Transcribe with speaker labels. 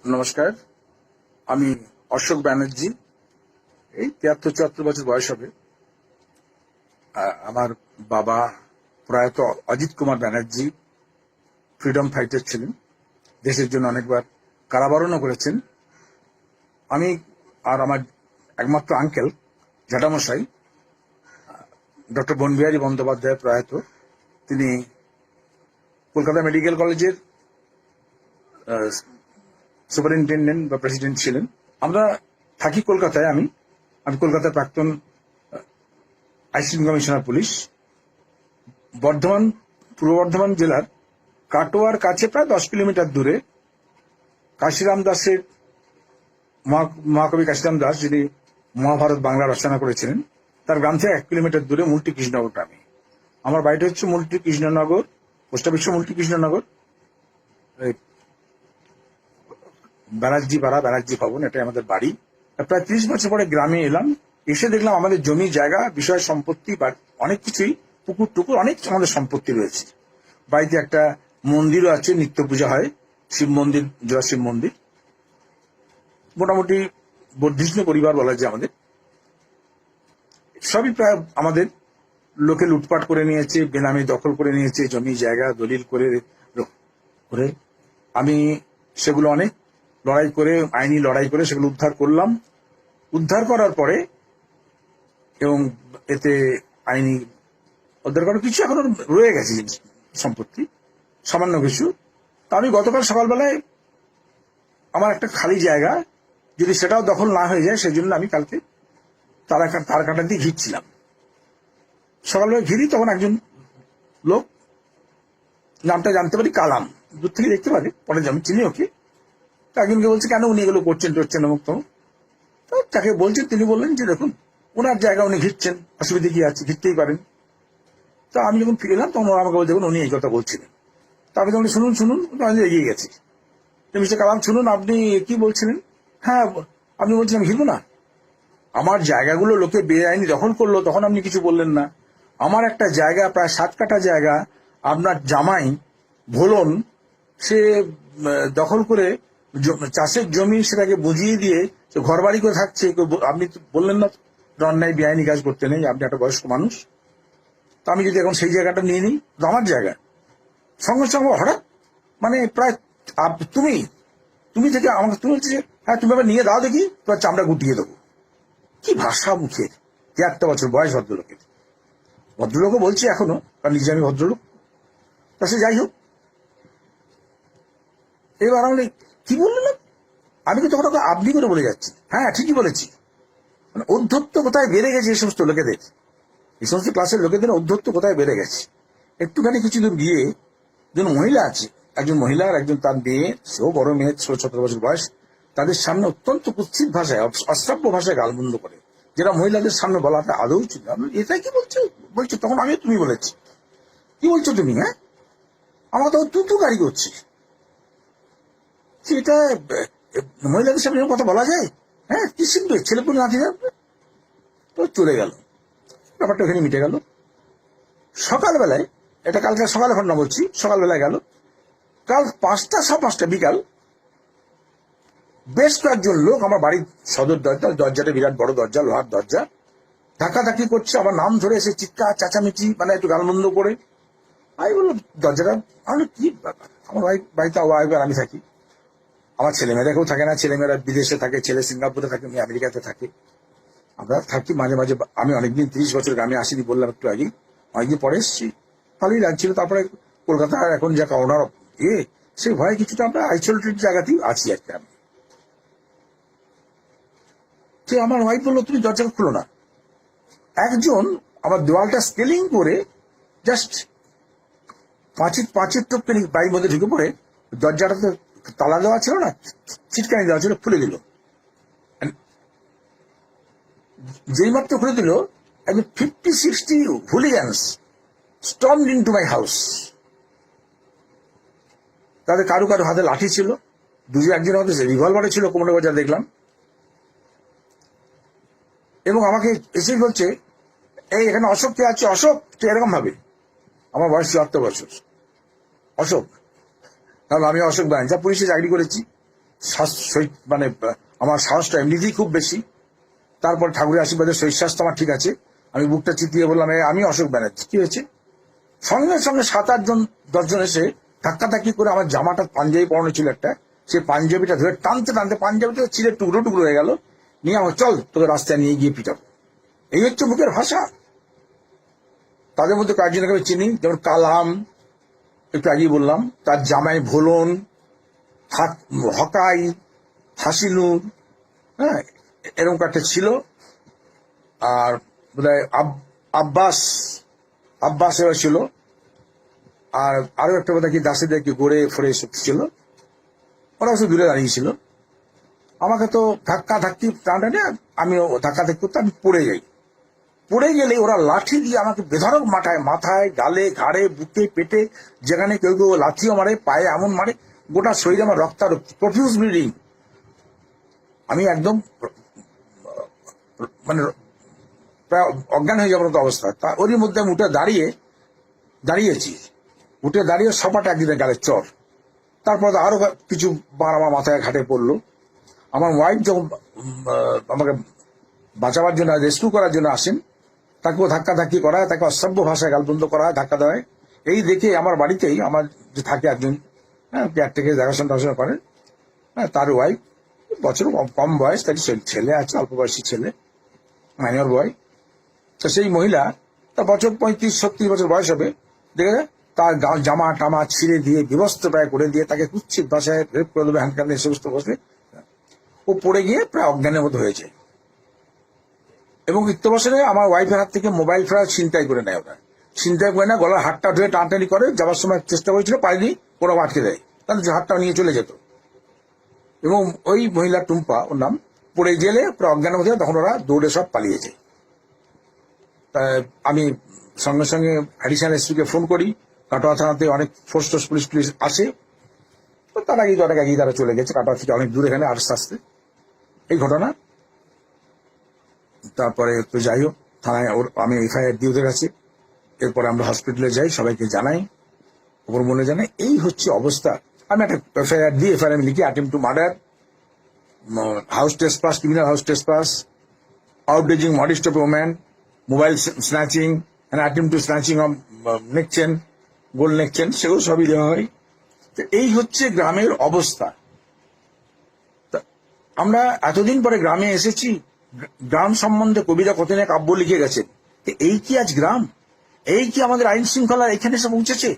Speaker 1: নমস্কার, আমি অশোক ব্যানার্জি। এই 73-74 বছর বয়স হবে। আমার বাবা প্রয়াত অজিত কুমার ব্যানার্জি ফ্রিডম ফাইটার ছিলেন, দেশের জন্য অনেকবার কারাবরণও করেছেন। আমি আর আমার একমাত্র আঙ্কেল জ্যাঠামশাই ডক্টর বনবিহারী বন্দ্যোপাধ্যায় প্রয়াত, তিনি কলকাতা মেডিকেল কলেজের সুপারিনটেন্ডেন্ট বা প্রেসিডেন্ট ছিলেন। আমরা থাকি কলকাতায়। আমি কলকাতার প্রাক্তন অ্যাসিস্ট্যান্ট কমিশনার পুলিশ। পূর্ব বর্ধমান জেলার কাটোয়ার কাছে প্রায় 10 কিলোমিটার দূরে কাশিরাম দাসের, মহাকবি কাশিরাম দাস, যিনি মহাভারত বাংলা রচনা করেছিলেন, তার গ্রাম থেকে 1 কিলোমিটার দূরে মুলটি কৃষ্ণনগর গ্রামে। আমার বাড়িটা হচ্ছে মুলটি কৃষ্ণনগর, পোস্ট অফিস মুলটি কৃষ্ণনগর, ব্যানার্জি পাড়া, ব্যানার্জি ভবন, এটাই আমাদের বাড়ি। প্রায় 30 বছর পরে গ্রামে এলাম। এসে দেখলাম আমাদের জমি জায়গা, বিষয় সম্পত্তি বা অনেক কিছুই, পুকুর টুকুর অনেক আমাদের সম্পত্তি রয়েছে। বাড়িতে একটা মন্দিরও আছে, নিত্য পূজা হয়, শিব মন্দির, জোড়া শিব মন্দির। মোটামুটি বর্ধিষ্ণু পরিবার বলা যায় আমাদের। সবই প্রায় আমাদের লোকে লুটপাট করে নিয়েছে, বেনামি দখল করে নিয়েছে, জমি জায়গা দলিল করে করে আমি সেগুলো অনেক লড়াই করে, আইনি লড়াই করে সেগুলো উদ্ধার করলাম। উদ্ধার করার পরে এবং এতে আইনি উদ্ধার করার কিছু এখনো রয়ে গেছে সম্পত্তি, সামান্য কিছু। তা আমি গতকাল সকালবেলায় আমার একটা খালি জায়গা, যদি সেটাও দখল না হয়ে যায়, সেজন্য আমি কালকে তার কাটা দিয়ে ঘিরছিলাম। সকালবেলা ঘিরি, তখন একজন লোক, নামটা জানতে পারি কালাম, দূর থেকে দেখতে পারি, পরে আমি চিনি ওকে। একজনকে বলছে কেন উনি এগুলো করছেন টরছেন অমুক তমুক। তো তাকে বলছেন, তিনি বললেন যে দেখুন, ওনার জায়গা উনি ঘিরছেন, অসুবিধা কি আছে, ঘিরতেই পারেন। তো আমি যখন ফিরে এলাম, তখন ওরা আমাকে বলছে উনি এই কথা বলছিলেন। তারপরে যখন শুনুন শুনুন, আমি এগিয়ে গেছি। মিস্টার কালাম, শুনুন, আপনি কি বলছিলেন? হ্যাঁ, আপনি বলছিলেন ঘিরবো না। আমার জায়গাগুলো লোকে বেআইনি দখল করলো, তখন আপনি কিছু বললেন না। আমার একটা জায়গা, প্রায় 7 কাঠা জায়গা, আপনার জামাই ভোলন, সে দখল করে চাষের জমি সেটাকে বুঝিয়ে দিয়ে ঘর বাড়ি করে থাকছে। আপনি বললেন না অন্যায় বেআইনি কাজ করতে নেই, আপনি একটা বয়স্ক মানুষ। তো আমি যদি এখন সেই জায়গাটা নিয়ে নিই, তো আমার জায়গা, সঙ্গে সঙ্গে হঠাৎ মানে প্রায় তুমি তুমি থেকে আমাকে তুমি বলছে, হ্যাঁ তুমি আবার নিয়ে দাও দেখি, তোমার চামড়া গুটিয়ে দেবো। কি ভাষা মুখের! 73 বছর বয়স ভদ্রলোকের। ভদ্রলোকও বলছি এখনো, কারণ নিজে আমি ভদ্রলোক। তা সে যাই হোক, এবার আমি কি বললাম, আমি তো তখন আপনি করে বলে যাচ্ছি। হ্যাঁ, ঠিকই বলেছি। মানে অধ্যত্ব কোথায় বেড়ে গেছে এই সমস্ত লোকেদের, এই সমস্ত ক্লাসের লোকেদের অধ্যত্ব কোথায় বেড়ে গেছে। একটুখানি কিছু দূর গিয়ে একজন মহিলা আছে, একজন মহিলা আর একজন তার মেয়ে, সেও বড় মেয়ে, 16-17 বছর বয়স, তাদের সামনে অত্যন্ত কুৎসিত ভাষায়, অশ্রাব্য ভাষায় গালমন্দ করে, যেটা মহিলাদের সামনে বলাটা আদৌ ছিল। এটাই কি বলছো? তখন আমি তুমি বলেছি, কি বলছো তুমি? হ্যাঁ, আমার তো তু গাড়ি করছি। এটা মহিলাদের সামনে কথা বলা যায়? হ্যাঁ, কি শিখবে? ছেলেপুলে নাচে যাবে। তো চলে গেল, ব্যাপারটা ওখানে মিটে গেল। সকালবেলায়, এটা কালকে সকালে ঘটনা বলছি, সকালবেলায় গেল, কাল 5টা বিকাল, বেশ কয়েকজন লোক আমার বাড়ির সদর দরজাটা বিরাট বড় দরজা, লোহার দরজা, ধাক্কাধাক্কি করছে, আমার নাম ধরে এসে চিৎকার চেঁচামেচি, মানে একটু গালমন্দ করে। আমি বললাম দরজাটা, আমি কি ব্যাপার, আমার বাড়িতে আমি থাকি, আমার ছেলেমেয়েরা কেউ থাকে না, ছেলেমেয়েরা বিদেশে থাকে, ছেলে সিঙ্গাপুরে থাকে, মেয়ে আমেরিকাতে থাকে, আমরা থাকি মাঝে মাঝে। আমি অনেকদিন 30 বছর গ্রামে আসিনি, বললাম একটু আগে, অনেকদিন পরে এসেছি, ভালোই লাগছিল। তারপরে কলকাতার এখন যা কাউনার সেই ভয়ে কিছুটা আমরা আইসোলেটেড জায়গাতেই আছি আর কি। আমি সে আমার ওয়াইফ বললো তুমি দরজাটা খুলো না। একজন আমার দেওয়ালটা স্কেলিং করে জাস্ট পাঁচের টপকে বাড়ির মধ্যে ঢুকে পড়ে, দরজাটাতে তালা দেওয়া ছিল না, ছিটকানি দেওয়া ছিল, খুলে দিল। যেই মাত্র খুলে দিল, একজন 50-60 হুলিগানস stormed into my house. তাদের কারো কারো হাতে লাঠি ছিল, একজনের হাতে রিভলভারে ছিল, কোমরে বাজার দেখলাম। এবং আমাকে এসেই বলছে, এই এখানে অশোক কে আছে, অশোক, তো এরকম ভাবে। আমার বয়স 74 বছর। অশোক, তাহলে আমি অশোক ব্যানার্জি, পুলিশে চাকরি করেছি, মানে আমার সাহসটা এমনিতেই খুব বেশি। তারপর ঠাকুরের আশীর্বাদে শরীর স্বাস্থ্য আমার ঠিক আছে। আমি বুকটা চিতিয়ে বললাম, আমি অশোক ব্যানার্জি, কি হয়েছে? সঙ্গে সঙ্গে 7-8 জন 10 জন এসে ধাক্কাধাক্কি করে আমার জামাটা, পাঞ্জাবি পরানো ছিল একটা, সেই পাঞ্জাবিটা ধরে টানতে টানতে পাঞ্জাবিটা ছিঁড়ে টুকরো টুকরো হয়ে গেল। নিয়ে আমার, চল তোকে রাস্তায় নিয়ে গিয়ে পিটাবো। এই হচ্ছে বুকের ভাষা। তাদের মধ্যে কয়েকজনকে আমি চিনি, যেমন কালাম, একটু আগেই বললাম, তার জামাই ভোলন, হকাই, হাসিনুর, হ্যাঁ, এরকম একটা ছিল। আর বোধহয় আব্বাস এবার ছিল। আর আরো একটা বোধহয় কি দাসীদের কি গড়ে ফরে ছিল। ওরা অবশ্য দূরে দাঁড়িয়েছিল। আমাকে তো ধাক্কা ধাক্কি টানে, আমিও ধাক্কা ধাক্কি করতে আমি পড়ে যাই। পড়ে গেলে ওরা লাঠি দিয়ে আমাকে বেধড়ক মাথায়, গালে, ঘাড়ে, বুকে, পেটে, যেখানে কেউ কেউ লাঠিও মারে, পায়ে এমন মারে, গোটা শরীরে আমার রক্তারক্ত, প্রফিউজ ব্লিডিং। আমি একদম মানে প্রায় অজ্ঞান হয়ে যাবার মতো অবস্থা। তা ওরই মধ্যে আমি দাঁড়িয়েছি, উঠে দাঁড়িয়ে সপাটে একদিনের গালে চর। তারপর আরো কিছু বার আমার মাথায় ঘাটে পড়লো। আমার ওয়াইফ যখন আমাকে বাঁচাবার জন্য, রেস্কিউ করার জন্য আসেন, তাকেও ধাক্কাধাক্কি করা হয়, তাকে অসভ্য ভাষায় গালবন্ধ করা হয়, ধাক্কা দেওয়া হয়। এই দেখে আমার বাড়িতেই আমার যে থাকে একজন, হ্যাঁ, কেয়ারটেকার দেখাশোনা করেন, হ্যাঁ, তার ওয়াইফ, বছর কম বয়স, তার ছেলে আছে, অল্প বয়সী ছেলে, মাইনর বয়। তো সেই মহিলা, তার বছর 35-36 বছর বয়স হবে, দেখে তার জামা টামা ছিঁড়ে দিয়ে, বিবস্ত্র প্রায় করে দিয়ে, তাকে কুচ্ছিত ভাষায় রেপ করে দেবে, হ্যান্ড কানে সমস্ত বসে ও পড়ে গিয়ে প্রায় অজ্ঞানের মতো হয়েছে। এবং ইত্যবসরে আমার ওয়াইফের হাত থেকে মোবাইল ফোন ছিনতাই করে নেয়। ওরা ছিনতাই করে না, গলার হাতটা ধরে টানটানি করে, যাওয়ার সময় চেষ্টা করেছিল, পারেনি, ওরা আটকে দেয়, তাহলে হাতটা নিয়ে চলে যেত। এবং ওই মহিলা টুম্পা, ওর নাম, পড়ে গেলে প্রায় অজ্ঞানের মধ্যে, তখন ওরা দৌড়ে সব পালিয়েছে। আমি সঙ্গে সঙ্গে অ্যাডিশনাল এসপিকে ফোন করি, কাটোয়া থানাতে অনেক ফোর্স পুলিশ আসে। তো তার আগেই তারা চলে গেছে, কাটোয়া থেকে অনেক দূর, এখানে আস্তে আস্তে এই ঘটনা। তারপরে তো যাই হোক, থানায় আমি এফআইআর দিয়ে ওদের কাছে। এরপরে আমরা হসপিটালে যাই, সবাইকে জানাই, ওপর মনে জানাই, এই হচ্ছে অবস্থা। আমি একটা এফআইআর দিয়ে, এফআইআর আমি লিখি, attempt to murder, house trespass, criminal house trespass, outraging modest of woman, mobile snatching, attempt to snatching of neck chain, gold neck chain, সেগুলো সবই দেওয়া হয়। তো এই হচ্ছে গ্রামের অবস্থা। আমরা এতদিন পরে গ্রামে এসেছি, গ্রাম সম্বন্ধে কবিরা কত না কাব্য লিখে গেছেন। এই কি আজ গ্রাম? এই কি আমাদের আইন শৃঙ্খলা এখানে এসে পৌঁছেছে?